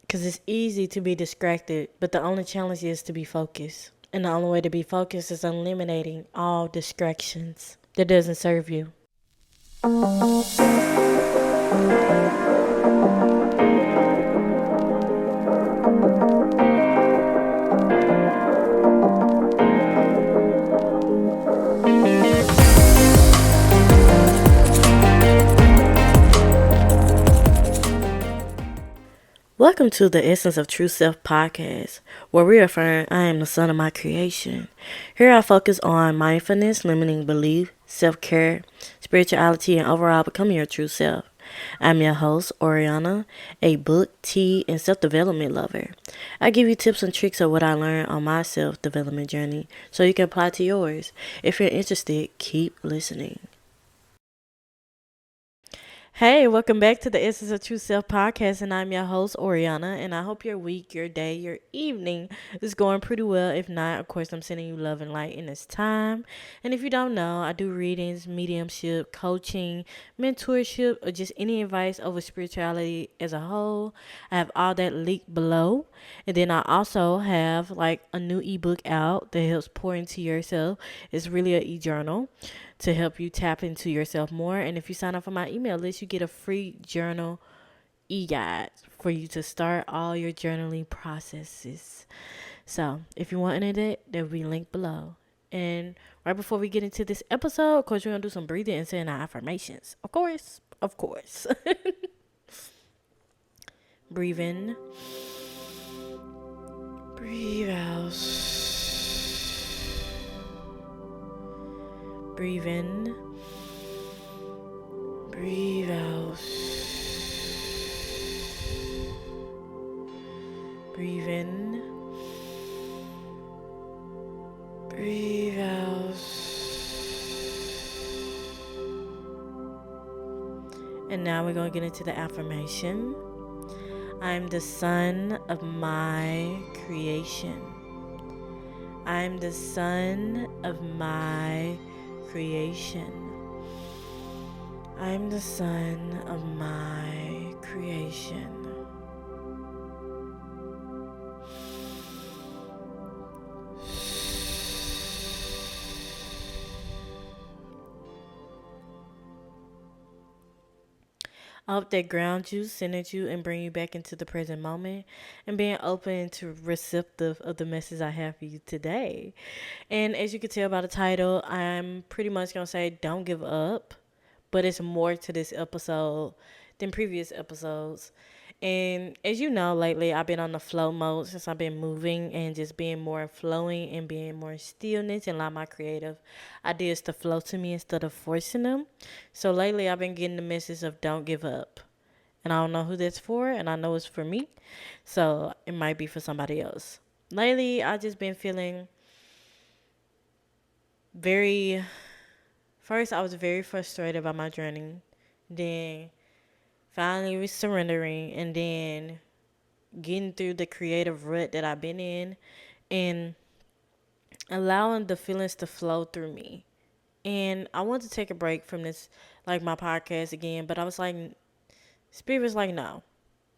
Because it's easy to be distracted, but the only challenge is to be focused. And the only way to be focused is eliminating all distractions that doesn't serve you. Welcome to the Essence of True Self podcast, where we affirm I am the son of my creation. Here I focus on mindfulness, limiting belief, self-care, spirituality, and overall becoming your true self. I'm your host, Oriana, a book, tea, and self-development lover. I give you tips and tricks of what I learned on my self-development journey so you can apply to yours. If you're interested, keep listening. Hey, welcome back to the Essence of True Self podcast, and I'm your host, Oriana, and I hope your week, your day, your evening is going pretty well. If not, of course, I'm sending you love and light in this time. And if you don't know, I do readings, mediumship, coaching, mentorship, or just any advice over spirituality as a whole. I have all that linked below. And then I also have like a new ebook out that helps pour into yourself. It's really an e-journal to help you tap into yourself more. And if you sign up for my email list, you get a free journal e-guide for you to start all your journaling processes. So if you want any of that, there'll be linked below. And right before we get into this episode, of course, we're going to do some breathing and saying our affirmations. Of course. Breathe in. Breathe out. Breathe in. Breathe out. Breathe in. Breathe out. And now we're going to get into the affirmation. I'm the son of my creation. I'm the son of my creation. I'm the son of my creation. I hope that grounds you, centers you, and bring you back into the present moment and being open to receptive of the message I have for you today. And as you can tell by the title, I'm pretty much going to say don't give up, but it's more to this episode than previous episodes. And as you know, lately I've been on the flow mode since I've been moving and just being more flowing and being more stillness and allow my creative ideas to flow to me instead of forcing them. So lately I've been getting the message of don't give up. And I don't know who that's for, and I know it's for me. So it might be for somebody else. Lately I've just been feeling very, first I was very frustrated by my journey. Then finally surrendering, and then getting through the creative rut that I've been in and allowing the feelings to flow through me. And I want to take a break from this, like my podcast again, but I was like, Spirit was like, no.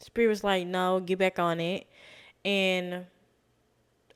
Spirit was like, no, get back on it. And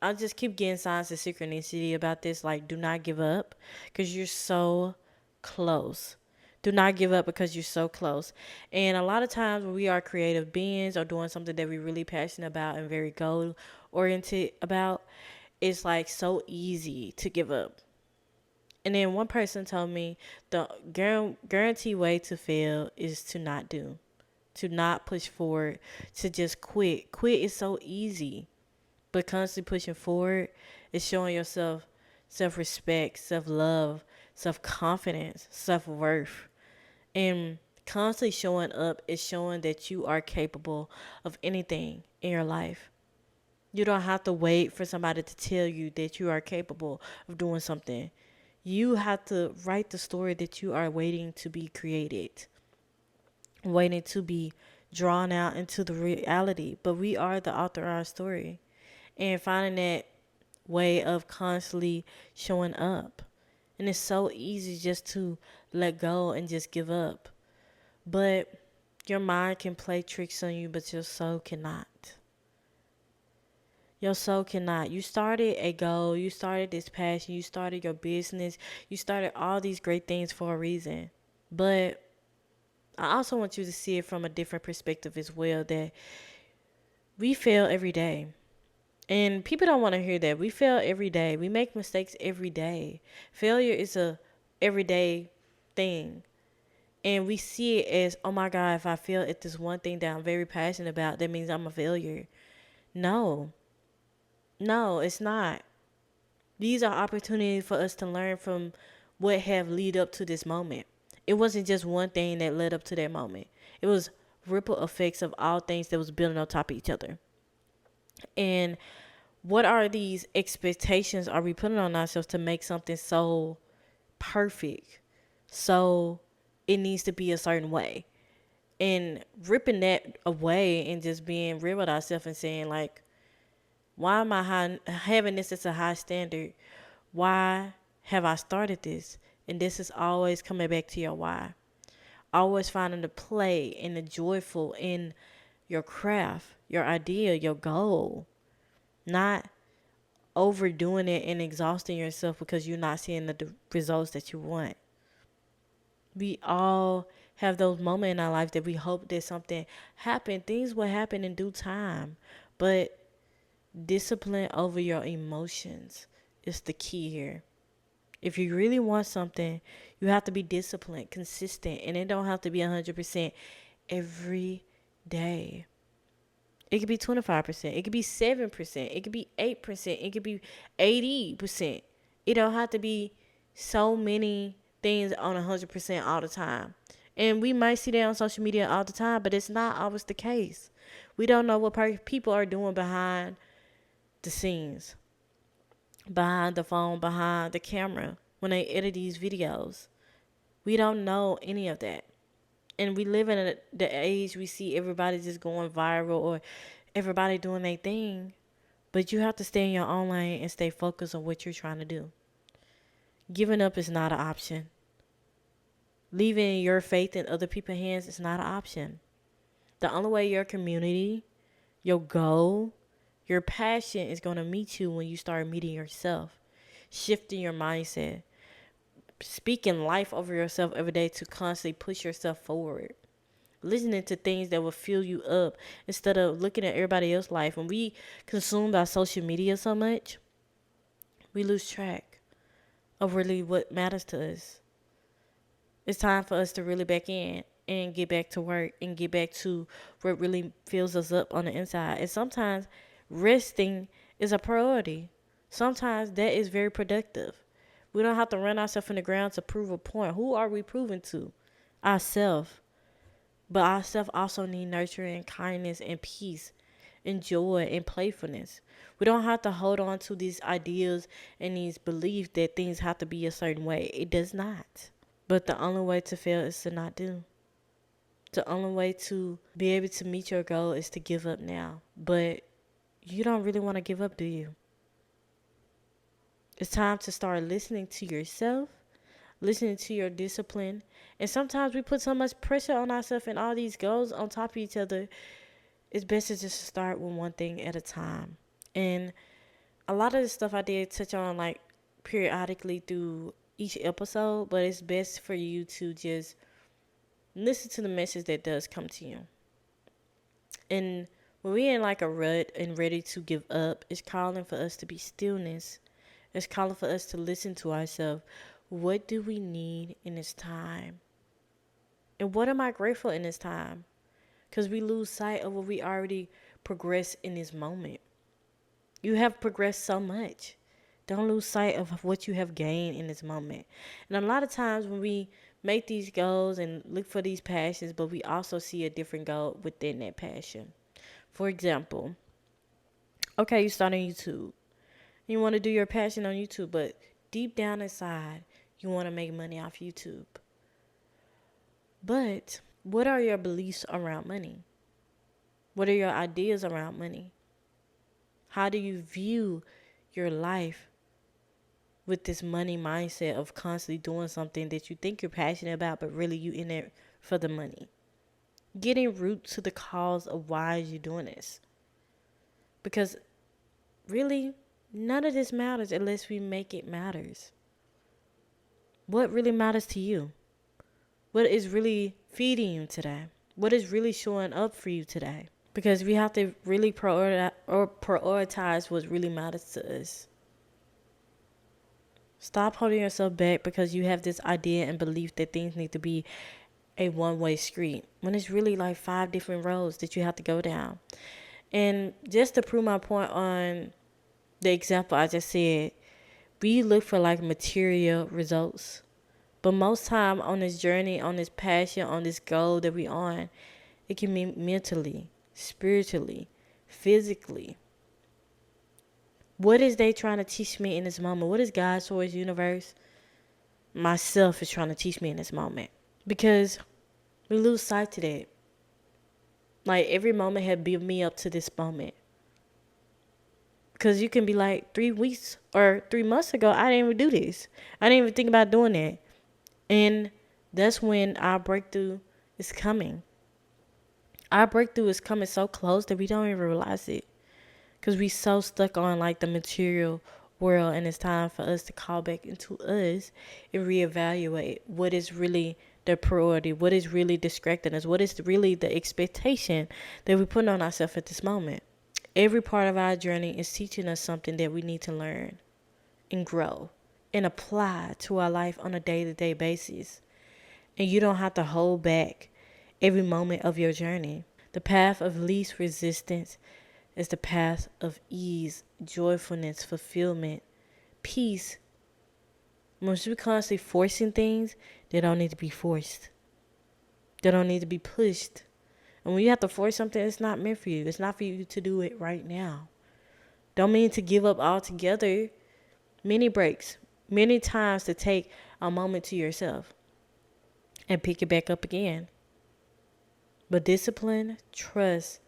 I just keep getting signs of synchronicity about this, like, do not give up because you're so close. Do not give up because you're so close. And a lot of times when we are creative beings or doing something that we're really passionate about and very goal oriented about, it's like so easy to give up. And then one person told me the guaranteed way to fail is to not do, to not push forward, to just quit. Quit is so easy, but constantly pushing forward is showing yourself self-respect, self-love, self-confidence, self-worth. And constantly showing up is showing that you are capable of anything in your life. You don't have to wait for somebody to tell you that you are capable of doing something. You have to write the story that you are waiting to be created, waiting to be drawn out into the reality. But we are the author of our story. And finding that way of constantly showing up. And it's so easy just to let go and just give up. But your mind can play tricks on you, but your soul cannot. Your soul cannot. You started a goal, you started this passion, you started your business, you started all these great things for a reason. But I also want you to see it from a different perspective as well, that we fail every day. And people don't want to hear that. We fail every day. We make mistakes every day. Failure is a everyday thing. And we see it as, oh my God, if I fail at this one thing that I'm very passionate about, that means I'm a failure. No. No, it's not. These are opportunities for us to learn from what have lead up to this moment. It wasn't just one thing that led up to that moment. It was ripple effects of all things that was building on top of each other. And what are these expectations are we putting on ourselves to make something so perfect? So it needs to be a certain way. And ripping that away and just being real with ourselves and saying, like, why am I having this as a high standard? Why have I started this? And this is always coming back to your why. Always finding the play and the joyful in your craft, your idea, your goal. Not overdoing it and exhausting yourself because you're not seeing the results that you want. We all have those moments in our life that we hope that something happened. Things will happen in due time. But discipline over your emotions is the key here. If you really want something, you have to be disciplined, consistent, and it don't have to be 100% every day. It could be 25%. It could be 7%. It could be 8%. It could be 80%. It don't have to be so many things on 100% all the time. And we might see that on social media all the time, but it's not always the case. We don't know what people are doing behind the scenes, behind the phone, behind the camera when they edit these videos. We don't know any of that. And we live in the age we see everybody just going viral or everybody doing their thing. But you have to stay in your own lane and stay focused on what you're trying to do. Giving up is not an option. Leaving your faith in other people's hands is not an option. The only way your community, your goal, your passion is going to meet you when you start meeting yourself. Shifting your mindset. Speaking life over yourself every day to constantly push yourself forward. Listening to things that will fill you up instead of looking at everybody else's life. When we consume by social media so much, we lose track of really what matters to us. It's time for us to really back in and get back to work and get back to what really fills us up on the inside. And sometimes resting is a priority. Sometimes that is very productive. We don't have to run ourselves in the ground to prove a point. Who are we proving to? Ourselves. But ourselves also need nurturing, kindness, and peace, and joy, and playfulness. We don't have to hold on to these ideas and these beliefs that things have to be a certain way. It does not. But the only way to fail is to not do. The only way to be able to meet your goal is to give up now. But you don't really want to give up, do you? It's time to start listening to yourself, listening to your discipline. And sometimes we put so much pressure on ourselves and all these goals on top of each other. It's best to just start with one thing at a time. And a lot of the stuff I did touch on like periodically through each episode, but it's best for you to just listen to the message that does come to you. And when we're in like a rut and ready to give up, it's calling for us to be stillness. It's calling for us to listen to ourselves. What do we need in this time? And what am I grateful in this time? Because we lose sight of what we already progressed in this moment. You have progressed so much. Don't lose sight of what you have gained in this moment. And a lot of times when we make these goals and look for these passions, but we also see a different goal within that passion. For example, okay, you start on YouTube. You want to do your passion on YouTube, but deep down inside, you want to make money off YouTube. But what are your beliefs around money? What are your ideas around money? How do you view your life with this money mindset of constantly doing something that you think you're passionate about, but really you in it for the money? Getting root to the cause of why you're doing this. Because really, none of this matters unless we make it matters. What really matters to you? What is really feeding you today? What is really showing up for you today? Because we have to really prioritize what really matters to us. Stop holding yourself back because you have this idea and belief that things need to be a one-way street when it's really like 5 different roads that you have to go down. And just to prove my point on the example I just said, we look for like material results. But most time on this journey, on this passion, on this goal that we on, it can be mentally, spiritually, physically. What is they trying to teach me in this moment? What is God, source, universe, myself is trying to teach me in this moment? Because we lose sight to that. Like every moment had built me up to this moment. Because you can be like 3 weeks or 3 months ago, I didn't even do this. I didn't even think about doing that. And that's when our breakthrough is coming. Our breakthrough is coming so close that we don't even realize it. Because we so stuck on like the material world, and it's time for us to call back into us and reevaluate what is really the priority, what is really distracting us, what is really the expectation that we put on ourselves at this moment. Every part of our journey is teaching us something that we need to learn and grow and apply to our life on a day-to-day basis. And you don't have to hold back every moment of your journey. The path of least resistance is the path of ease, joyfulness, fulfillment, peace. When we're constantly forcing things, they don't need to be forced. They don't need to be pushed. And when you have to force something, it's not meant for you. It's not for you to do it right now. Don't mean to give up altogether. Many breaks, many times to take a moment to yourself and pick it back up again. But discipline, trust,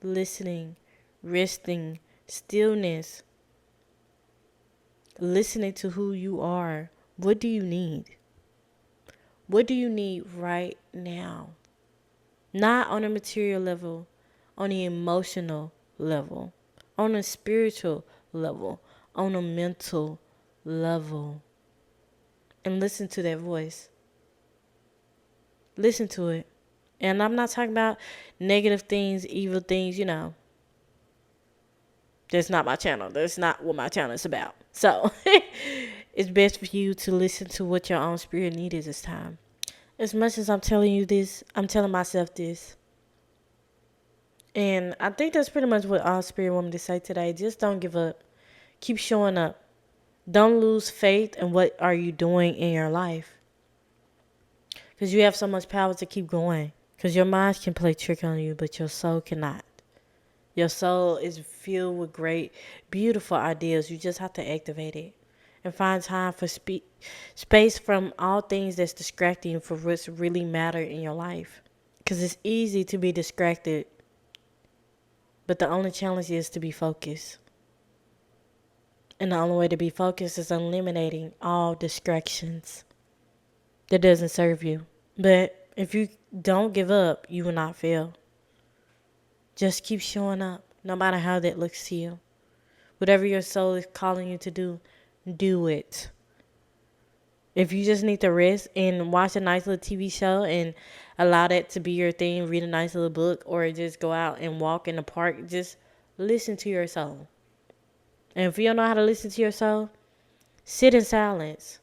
listening, resting, stillness, listening to who you are. What do you need? What do you need right now? Not on a material level, on the emotional level, on a spiritual level, on a mental level. And listen to that voice. Listen to it. And I'm not talking about negative things, evil things, That's not my channel. That's not what my channel is about. So it's best for you to listen to what your own spirit needs this time. As much as I'm telling you this, I'm telling myself this. And I think that's pretty much what all spirit want me to say today. Just don't give up. Keep showing up. Don't lose faith in what are you doing in your life. Because you have so much power to keep going. Because your mind can play trick on you, but your soul cannot. Your soul is filled with great, beautiful ideas. You just have to activate it. And find time for space from all things that's distracting you for what's really matter in your life. Because it's easy to be distracted. But the only challenge is to be focused. And the only way to be focused is eliminating all distractions that doesn't serve you. But if you don't give up, you will not fail. Just keep showing up, no matter how that looks to you. Whatever your soul is calling you to do it. If you just need to rest and watch a nice little TV show and allow that to be your thing, read a nice little book, or just go out and walk in the park, just listen to your soul. And if you don't know how to listen to your soul, sit in silence.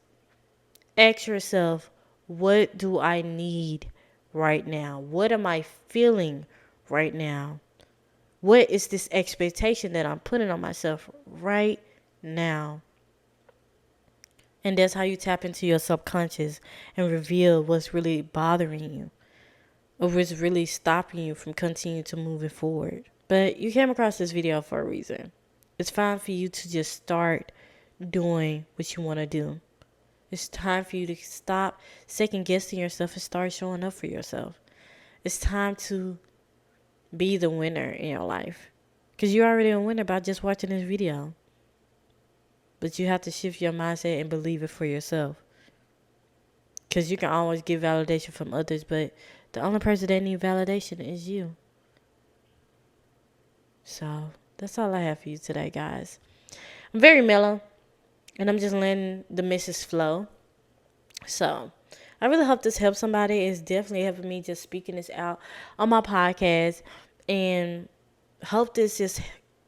Ask yourself, what do I need right now? What am I feeling right now? What is this expectation that I'm putting on myself right now? And that's how you tap into your subconscious and reveal what's really bothering you or what's really stopping you from continuing to moving forward. But you came across this video for a reason. It's fine for you to just start doing what you want to do. It's time for you to stop second guessing yourself and start showing up for yourself. It's time to be the winner in your life. Because you're already a winner by just watching this video. But you have to shift your mindset and believe it for yourself. Because you can always get validation from others, but the only person that needs validation is you. So that's all I have for you today, guys. I'm very mellow, and I'm just letting the message flow. So I really hope this helps somebody. It's definitely helping me just speaking this out on my podcast, and hope this just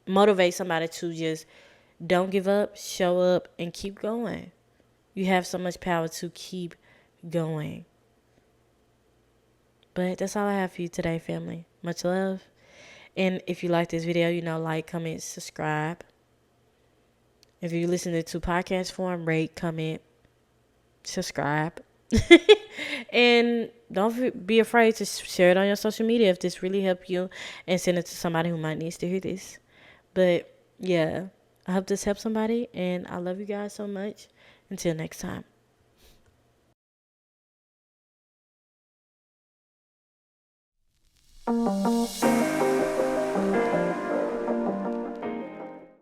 motivate somebody to just don't give up, show up, and keep going. You have so much power to keep going. But that's all I have for you today, family. Much love. And if you like this video, like, comment, subscribe. If you listen to podcast form, rate, comment, subscribe. And don't be afraid to share it on your social media if this really helped you, and send it to somebody who might needs to hear this. But yeah, I hope this helps somebody, and I love you guys so much. Until next time.